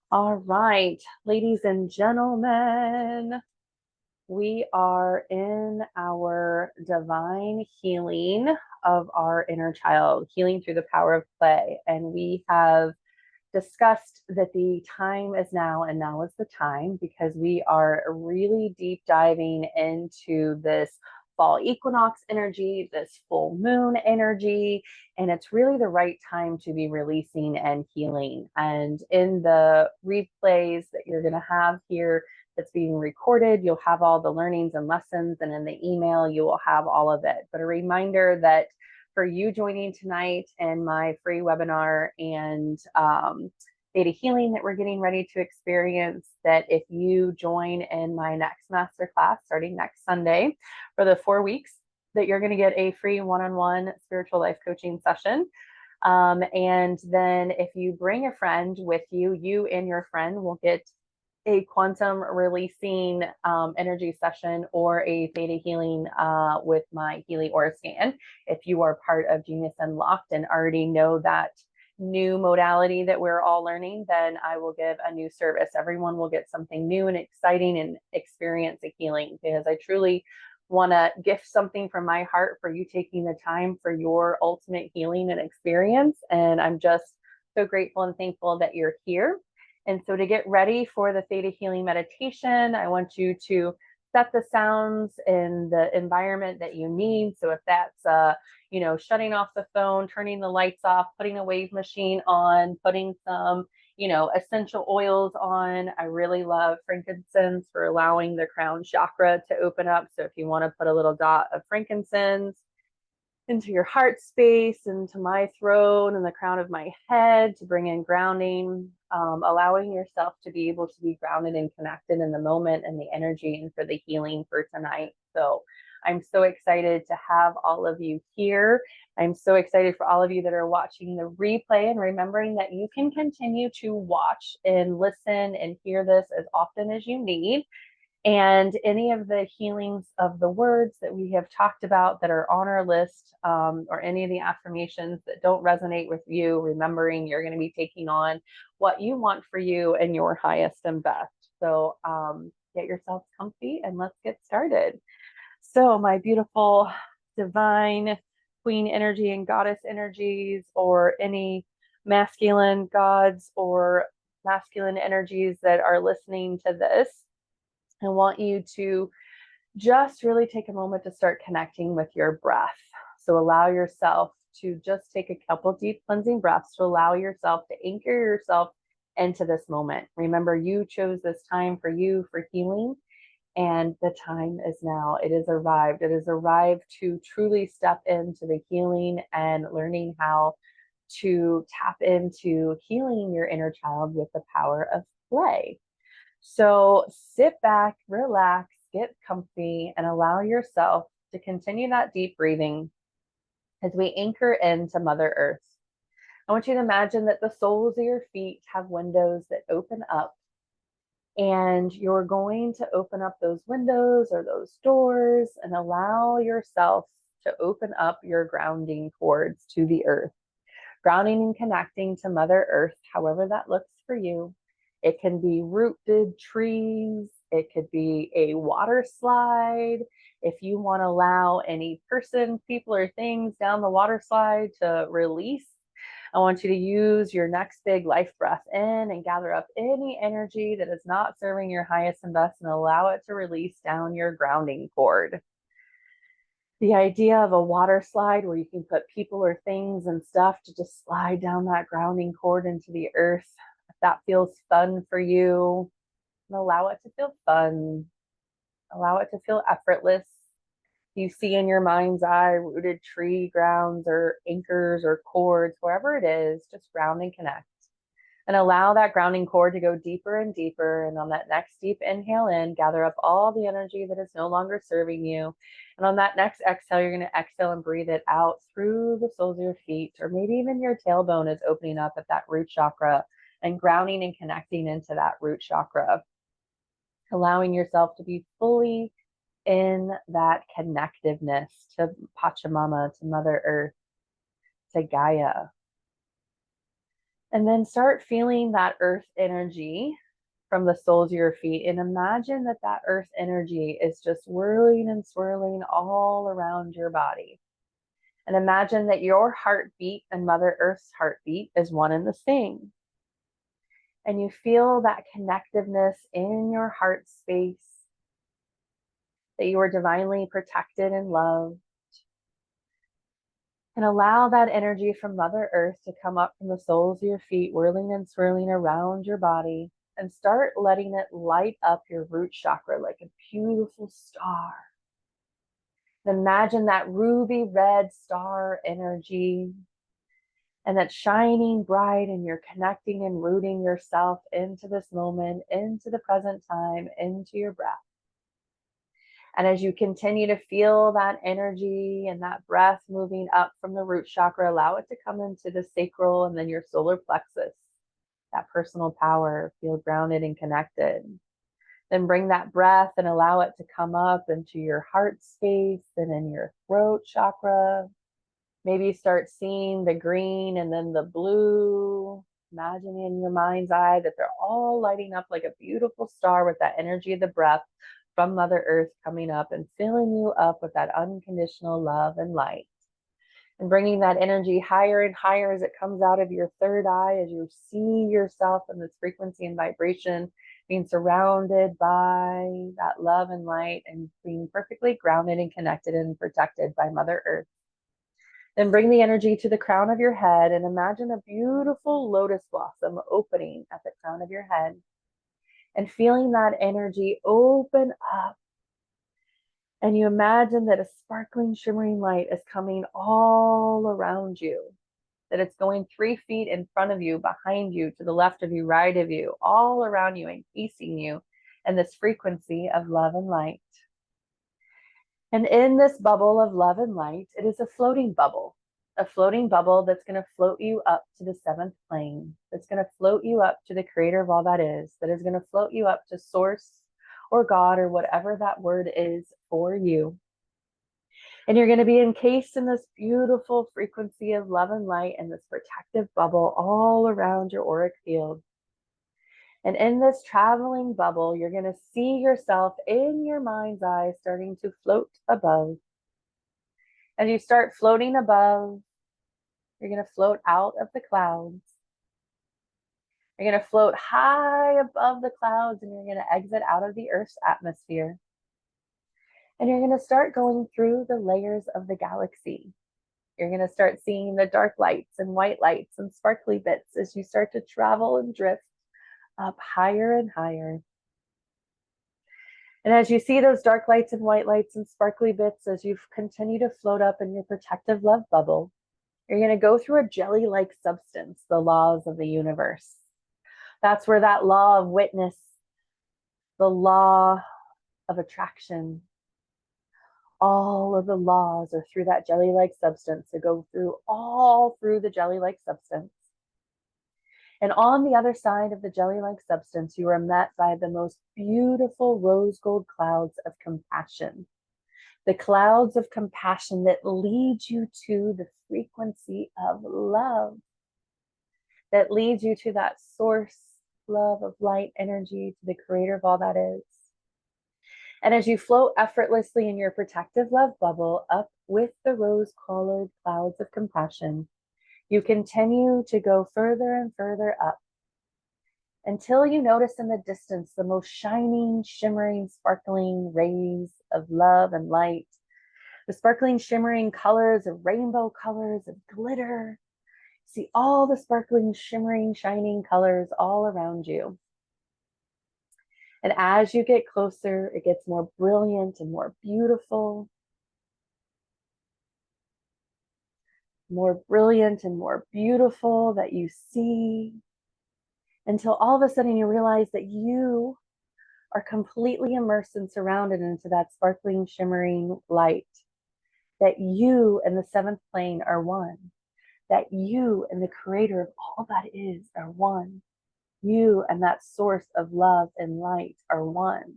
All right, ladies and gentlemen, we are in our divine healing of our inner child, healing through the power of play. And we have discussed that the time is now, and now is the time because we are really deep diving into this fall equinox energy, this full moon energy, and it's really the right time to be releasing and healing. And in the replays that you're going to have here, that's being recorded, you'll have all the learnings and lessons, and in the email, you will have all of it. But a reminder that for you joining tonight in my free webinar and theta healing that we're getting ready to experience, that if you join in my next masterclass starting next Sunday for the 4 weeks, that you're going to get a free one-on-one spiritual life coaching session. And then if you bring a friend with you, you and your friend will get a quantum releasing energy session or a theta healing with my Healy Aura scan. If you are part of Genius Unlocked and already know that new modality that we're all learning, then I will give a new service. Everyone will get something new and exciting and experience a healing, because I truly want to gift something from my heart for you taking the time for your ultimate healing and experience. And I'm just so grateful and thankful that you're here. And so to get ready for the theta healing meditation, I want you to set the sounds in the environment that you need. So if that's, shutting off the phone, turning the lights off, putting a wave machine on, putting some, essential oils on. I really love frankincense for allowing the crown chakra to open up. So if you want to put a little dot of frankincense into your heart space, into my throat and the crown of my head to bring in grounding, allowing yourself to be able to be grounded and connected in the moment and the energy and for the healing for tonight. So I'm so excited to have all of you here. I'm so excited for all of you that are watching the replay, and remembering that you can continue to watch and listen and hear this as often as you need. And any of the healings of the words that we have talked about that are on our list, or any of the affirmations that don't resonate with you, remembering you're going to be taking on what you want for you and your highest and best. So get yourselves comfy and let's get started. So my beautiful divine queen energy and goddess energies, or any masculine gods or masculine energies that are listening to this, I want you to just really take a moment to start connecting with your breath. So allow yourself to just take a couple deep cleansing breaths to allow yourself to anchor yourself into this moment. Remember, you chose this time for you for healing, and the time is now. It has arrived. It has arrived to truly step into the healing and learning how to tap into healing your inner child with the power of play. So sit back, relax, get comfy, and allow yourself to continue that deep breathing as we anchor into Mother Earth. I want you to imagine that the soles of your feet have windows that open up, and you're going to open up those windows or those doors and allow yourself to open up your grounding cords to the earth, grounding and connecting to Mother Earth, however that looks for you. It can be rooted trees. It could be a water slide. If you want to allow any person, people, or things down the water slide to release, I want you to use your next big life breath in and gather up any energy that is not serving your highest and best, and allow it to release down your grounding cord. The idea of a water slide where you can put people or things and stuff to just slide down that grounding cord into the earth. If that feels fun for you, allow it to feel fun. Allow it to feel effortless. You see in your mind's eye rooted tree grounds or anchors or cords, wherever it is, just ground and connect. And allow that grounding cord to go deeper and deeper. And on that next deep inhale in, gather up all the energy that is no longer serving you. And on that next exhale, you're going to exhale and breathe it out through the soles of your feet, or maybe even your tailbone is opening up at that root chakra and grounding and connecting into that root chakra. Allowing yourself to be fully in that connectiveness to Pachamama, to Mother Earth, to Gaia. And then start feeling that earth energy from the soles of your feet. And imagine that that earth energy is just whirling and swirling all around your body. And imagine that your heartbeat and Mother Earth's heartbeat is one and the same. And you feel that connectiveness in your heart space, that you are divinely protected and loved. And allow that energy from Mother Earth to come up from the soles of your feet, whirling and swirling around your body, and start letting it light up your root chakra like a beautiful star. Imagine that ruby red star energy, and that's shining bright, and you're connecting and rooting yourself into this moment, into the present time, into your breath. And as you continue to feel that energy and that breath moving up from the root chakra, allow it to come into the sacral and then your solar plexus, that personal power, feel grounded and connected. Then bring that breath and allow it to come up into your heart space and in your throat chakra. Maybe start seeing the green and then the blue. Imagine in your mind's eye that they're all lighting up like a beautiful star with that energy of the breath from Mother Earth coming up and filling you up with that unconditional love and light. And bringing that energy higher and higher as it comes out of your third eye, as you see yourself in this frequency and vibration, being surrounded by that love and light and being perfectly grounded and connected and protected by Mother Earth. Then bring the energy to the crown of your head and imagine a beautiful lotus blossom opening at the crown of your head and feeling that energy open up. And you imagine that a sparkling, shimmering light is coming all around you, that it's going 3 feet in front of you, behind you, to the left of you, right of you, all around you, encasing you in this frequency of love and light. And in this bubble of love and light, it is a floating bubble that's going to float you up to the 7th plane, that's going to float you up to the creator of all that is going to float you up to source or God or whatever that word is for you. And you're going to be encased in this beautiful frequency of love and light and this protective bubble all around your auric field. And in this traveling bubble, you're going to see yourself in your mind's eye starting to float above. As you start floating above, you're going to float out of the clouds. You're going to float high above the clouds, and you're going to exit out of the Earth's atmosphere. And you're going to start going through the layers of the galaxy. You're going to start seeing the dark lights and white lights and sparkly bits as you start to travel and drift up higher and higher. And as you see those dark lights and white lights and sparkly bits, as you continue to float up in your protective love bubble, you're going to go through a jelly-like substance, the laws of the universe. That's where that law of witness, the law of attraction, all of the laws are through that jelly-like substance. So go through the jelly-like substance. And on the other side of the jelly-like substance, you are met by the most beautiful rose gold clouds of compassion. The clouds of compassion that lead you to the frequency of love, that leads you to that source, love of light energy, to the creator of all that is. And as you float effortlessly in your protective love bubble up with the rose-colored clouds of compassion, you continue to go further and further up until you notice in the distance the most shining, shimmering, sparkling rays of love and light, the sparkling, shimmering colors of rainbow colors of glitter. See all the sparkling, shimmering, shining colors all around you. And as you get closer, it gets more brilliant and more beautiful. More brilliant and more beautiful that you see, until all of a sudden you realize that you are completely immersed and surrounded into that sparkling, shimmering light, that you and the 7th plane are one, that you and the creator of all that is are one, you and that source of love and light are one.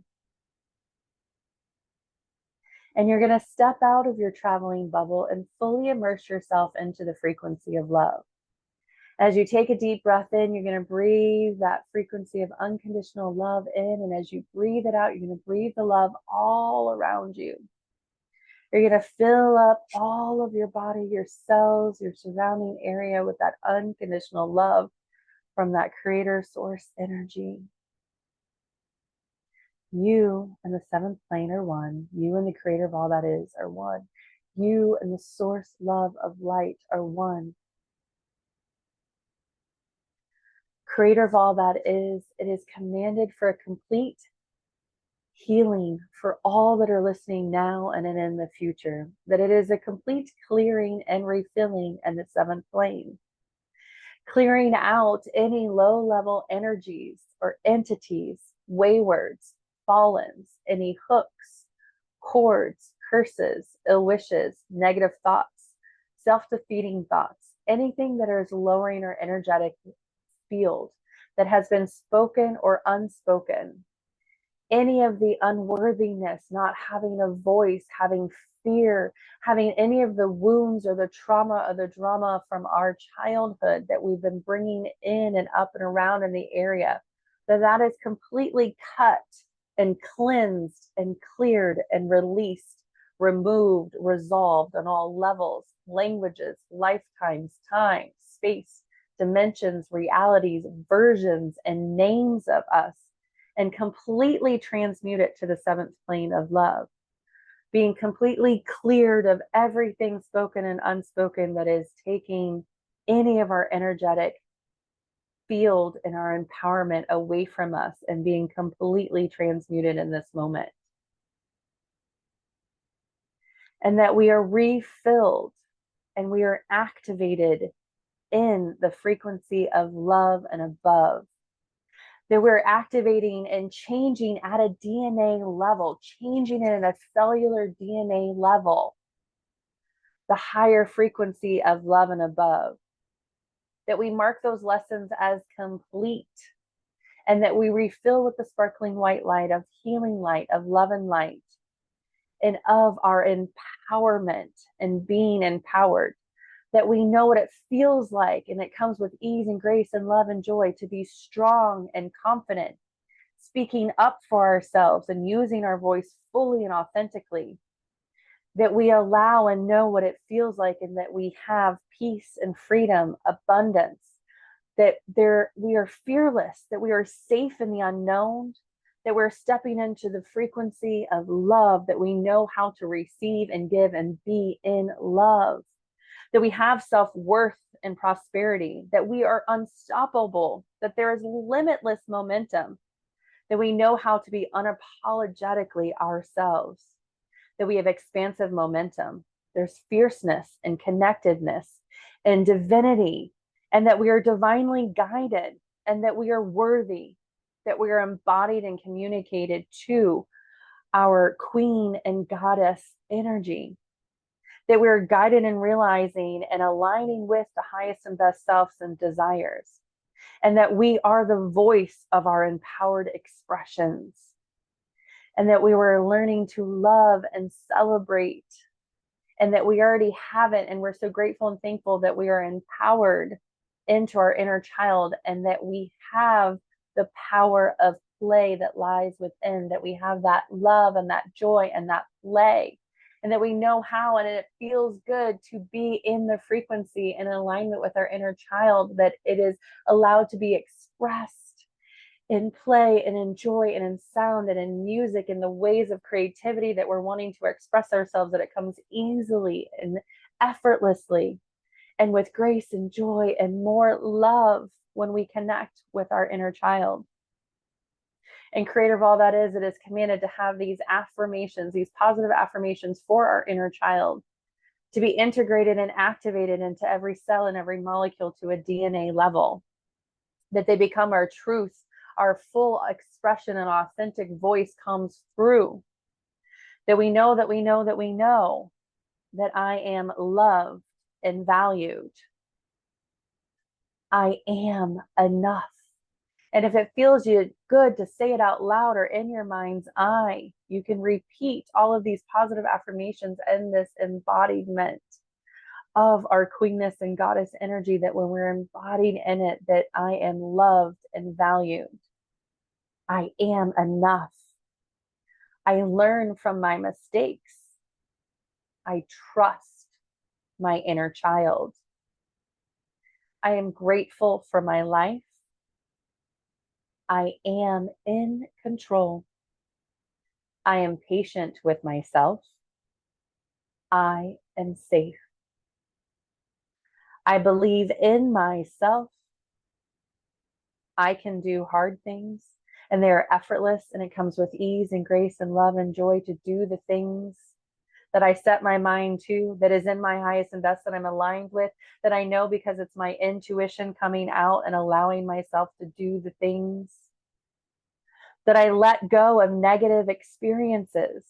And you're going to step out of your traveling bubble and fully immerse yourself into the frequency of love. As you take a deep breath in, you're going to breathe that frequency of unconditional love in. And as you breathe it out, you're going to breathe the love all around you. You're going to fill up all of your body, your cells, your surrounding area with that unconditional love from that creator source energy. You and the seventh plane are one. You and the creator of all that is are one. You and the source love of light are one. Creator of all that is, it is commanded for a complete healing for all that are listening now and in the future, that it is a complete clearing and refilling in the seventh plane, clearing out any low-level energies or entities, waywards, fallens, any hooks, cords, curses, ill wishes, negative thoughts, self-defeating thoughts, anything that is lowering our energetic field that has been spoken or unspoken, any of the unworthiness, not having a voice, having fear, having any of the wounds or the trauma or the drama from our childhood that we've been bringing in and up and around in the area, that is completely cut and cleansed and cleared and released, removed, resolved on all levels, languages, lifetimes, time, space, dimensions, realities, versions, and names of us, and completely transmute it to the seventh plane of love, being completely cleared of everything spoken and unspoken that is taking any of our energetic field and our empowerment away from us, and being completely transmuted in this moment. And that we are refilled and we are activated in the frequency of love and above, that we're activating and changing at a DNA level, changing it at a cellular DNA level, the higher frequency of love and above, that we mark those lessons as complete, and that we refill with the sparkling white light of healing light, of love and light, and of our empowerment and being empowered, that we know what it feels like, and it comes with ease and grace and love and joy to be strong and confident, speaking up for ourselves and using our voice fully and authentically, that we allow and know what it feels like, and that we have peace and freedom, abundance, that we are fearless, that we are safe in the unknown, that we're stepping into the frequency of love, that we know how to receive and give and be in love, that we have self-worth and prosperity, that we are unstoppable, that there is limitless momentum, that we know how to be unapologetically ourselves, that we have expansive momentum, there's fierceness and connectedness and divinity, and that we are divinely guided, and that we are worthy, that we are embodied and communicated to our queen and goddess energy, that we're guided in realizing and aligning with the highest and best selves and desires, and that we are the voice of our empowered expressions, and that we were learning to love and celebrate, and that we already have it, and we're so grateful and thankful that we are empowered into our inner child, and that we have the power of play that lies within, that we have that love and that joy and that play, and that we know how, and it feels good to be in the frequency and in alignment with our inner child, that it is allowed to be expressed in play and in joy and in sound and in music, in the ways of creativity that we're wanting to express ourselves, that it comes easily and effortlessly and with grace and joy and more love when we connect with our inner child. And creator of all that is, it is commanded to have these affirmations, these positive affirmations for our inner child, to be integrated and activated into every cell and every molecule to a DNA level, that they become our truth, our full expression and authentic voice comes through, that we know that we know that we know that I am loved and valued. I am enough. And if it feels you good to say it out loud or in your mind's eye, you can repeat all of these positive affirmations in this embodiment of our queenness and goddess energy, that when we're embodied in it, that I am loved and valued. I am enough. I learn from my mistakes. I trust my inner child. I am grateful for my life. I am in control. I am patient with myself. I am safe. I believe in myself. I can do hard things, and they are effortless, and it comes with ease and grace and love and joy to do the things that I set my mind to, that is in my highest and best, that I'm aligned with, that I know because it's my intuition coming out and allowing myself to do the things, that I let go of negative experiences.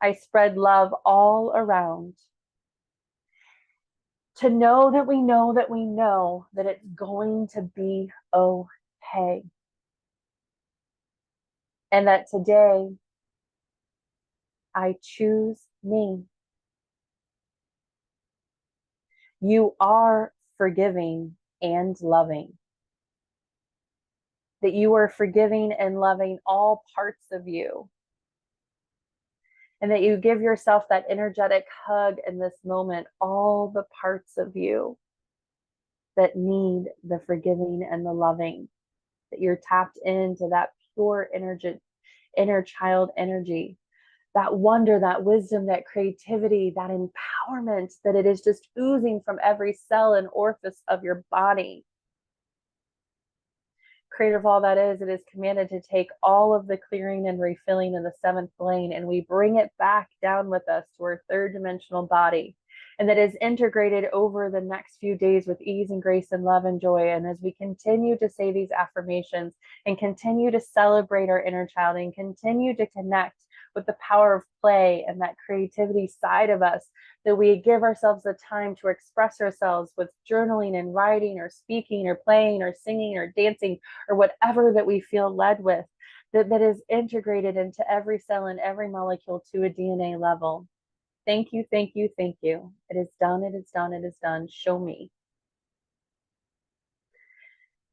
I spread love all around. To know that we know that we know that it's going to be okay. And that today I choose me. You are forgiving and loving. That you are forgiving and loving all parts of you. And that you give yourself that energetic hug in this moment, all the parts of you that need the forgiving and the loving. That you're tapped into that pure energy, inner child energy, that wonder, that wisdom, that creativity, that empowerment, that it is just oozing from every cell and orifice of your body. Creator of all that is, it is commanded to take all of the clearing and refilling in the seventh plane, and we bring it back down with us to our third dimensional body. And that is integrated over the next few days with ease and grace and love and joy. And as we continue to say these affirmations and continue to celebrate our inner child and continue to connect with the power of play and that creativity side of us, that we give ourselves the time to express ourselves with journaling and writing or speaking or playing or singing or dancing or whatever that we feel led with, that is integrated into every cell and every molecule to a DNA level. Thank you, thank you, thank you. It is done, it is done, it is done. Show me.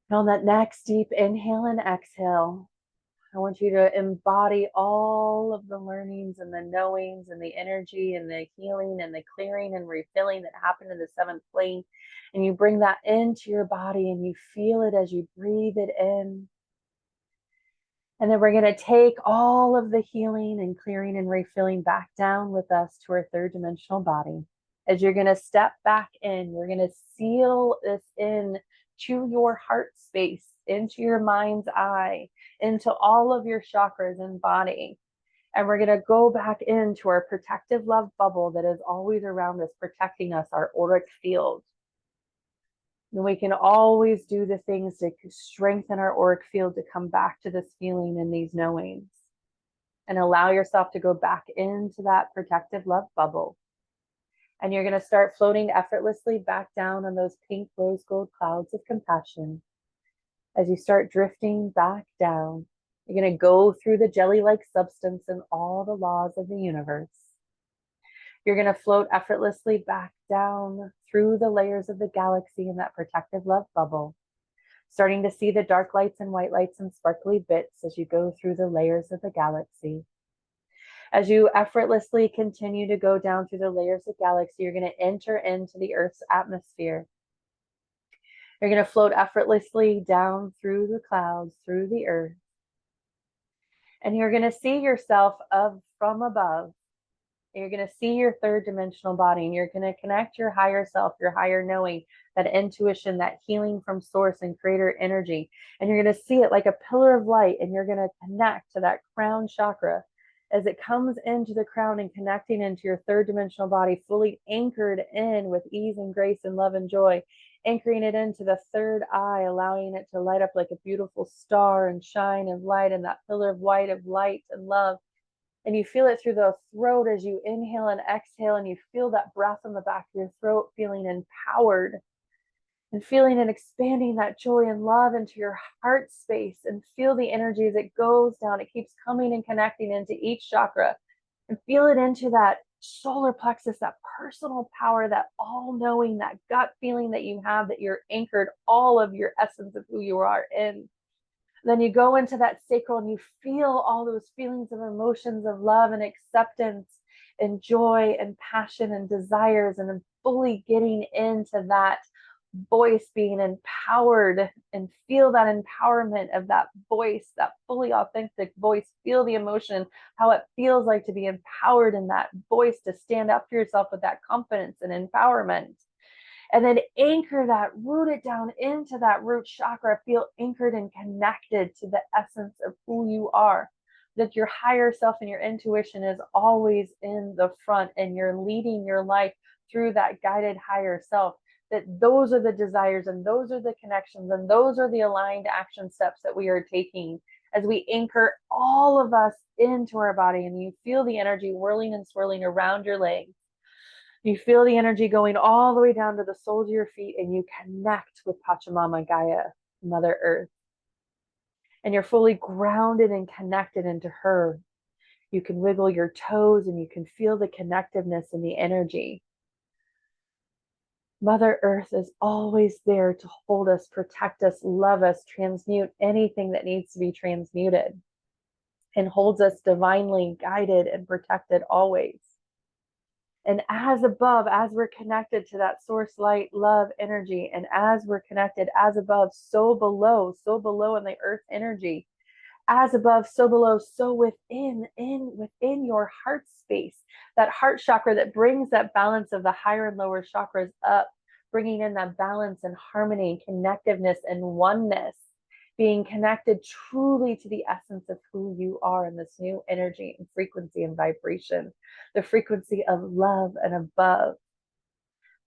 And on that next deep inhale and exhale, I want you to embody all of the learnings and the knowings and the energy and the healing and the clearing and refilling that happened in the seventh plane. And you bring that into your body and you feel it as you breathe it in. And then we're going to take all of the healing and clearing and refilling back down with us to our third dimensional body. As you're going to step back in, you're going to seal this in to your heart space, into your mind's eye, into all of your chakras and body. And we're going to go back into our protective love bubble that is always around us, protecting us, our auric field. And we can always do the things to strengthen our auric field to come back to this feeling and these knowings. And allow yourself to go back into that protective love bubble. And you're going to start floating effortlessly back down on those pink rose gold clouds of compassion. As you start drifting back down, you're going to go through the jelly-like substance and all the laws of the universe. You're going to float effortlessly back down through the layers of the galaxy in that protective love bubble, starting to see the dark lights and white lights and sparkly bits as you go through the layers of the galaxy. As you effortlessly continue to go down through the layers of the galaxy, you're going to enter into the Earth's atmosphere. You're going to float effortlessly down through the clouds, through the earth. And you're going to see yourself from above. You're going to see your third dimensional body, and you're going to connect your higher self, your higher knowing, that intuition, that healing from source and creator energy. And you're going to see it like a pillar of light, and you're going to connect to that crown chakra as it comes into the crown and connecting into your third dimensional body, fully anchored in with ease and grace and love and joy, anchoring it into the third eye, allowing it to light up like a beautiful star and shine and light, and that pillar of white of light and love. And you feel it through the throat as you inhale and exhale, and you feel that breath in the back of your throat, feeling empowered and feeling and expanding that joy and love into your heart space, and feel the energy as it goes down. It keeps coming and connecting into each chakra, and feel it into that solar plexus, that personal power, that all knowing, that gut feeling that you have, that you're anchored all of your essence of who you are in. Then you go into that sacral and you feel all those feelings of emotions of love and acceptance and joy and passion and desires, and then fully getting into that voice, being empowered, and feel that empowerment of that voice, that fully authentic voice. Feel the emotion, how it feels like to be empowered in that voice, to stand up for yourself with that confidence and empowerment. And then anchor that, root it down into that root chakra. Feel anchored and connected to the essence of who you are. That your higher self and your intuition is always in the front, and you're leading your life through that guided higher self. That those are the desires, and those are the connections, and those are the aligned action steps that we are taking as we anchor all of us into our body. And you feel the energy whirling and swirling around your legs. You feel the energy going all the way down to the soles of your feet, and you connect with Pachamama, Gaia, Mother Earth. And you're fully grounded and connected into her. You can wiggle your toes and you can feel the connectiveness and the energy. Mother Earth is always there to hold us, protect us, love us, transmute anything that needs to be transmuted, and holds us divinely guided and protected always. And as above, as we're connected to that source light, love, energy, and as we're connected as above, so below in the earth energy, as above, so below, so within your heart space, that heart chakra that brings that balance of the higher and lower chakras up, bringing in that balance and harmony, connectiveness and oneness, being connected truly to the essence of who you are in this new energy and frequency and vibration, the frequency of love and above.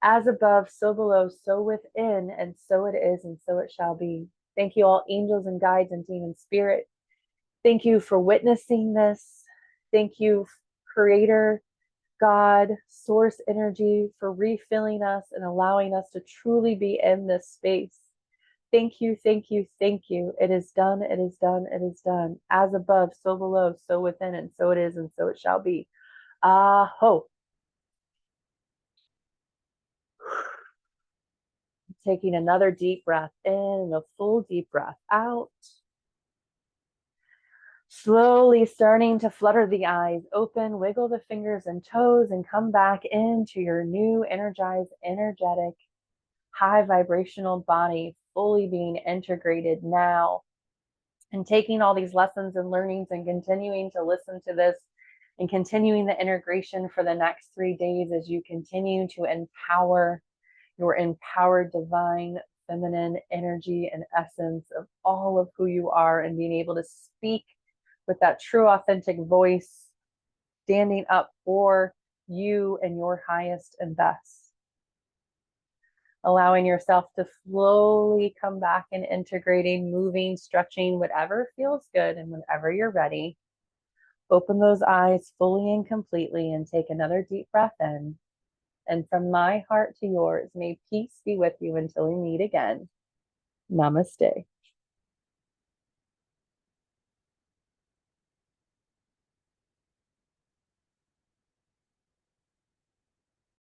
As above, so below, so within, and so it is, and so it shall be. Thank you, all angels and guides and demon spirit. Thank you for witnessing this. Thank you, Creator, God, Source Energy, for refilling us and allowing us to truly be in this space. Thank you, thank you, thank you. It is done, it is done, it is done. As above, so below, so within, and so it is, and so it shall be. Aho. Taking another deep breath in and a full deep breath out. Slowly starting to flutter the eyes open, wiggle the fingers and toes, and come back into your new energized, energetic, high vibrational body, fully being integrated now. And taking all these lessons and learnings and continuing to listen to this and continuing the integration for the next 3 days as you continue to empower your empowered divine feminine energy and essence of all of who you are, and being able to speak with that true authentic voice, standing up for you and your highest and best. Allowing yourself to slowly come back and integrating, moving, stretching, whatever feels good. And whenever you're ready, open those eyes fully and completely and take another deep breath in. And from my heart to yours, may peace be with you until we meet again. Namaste.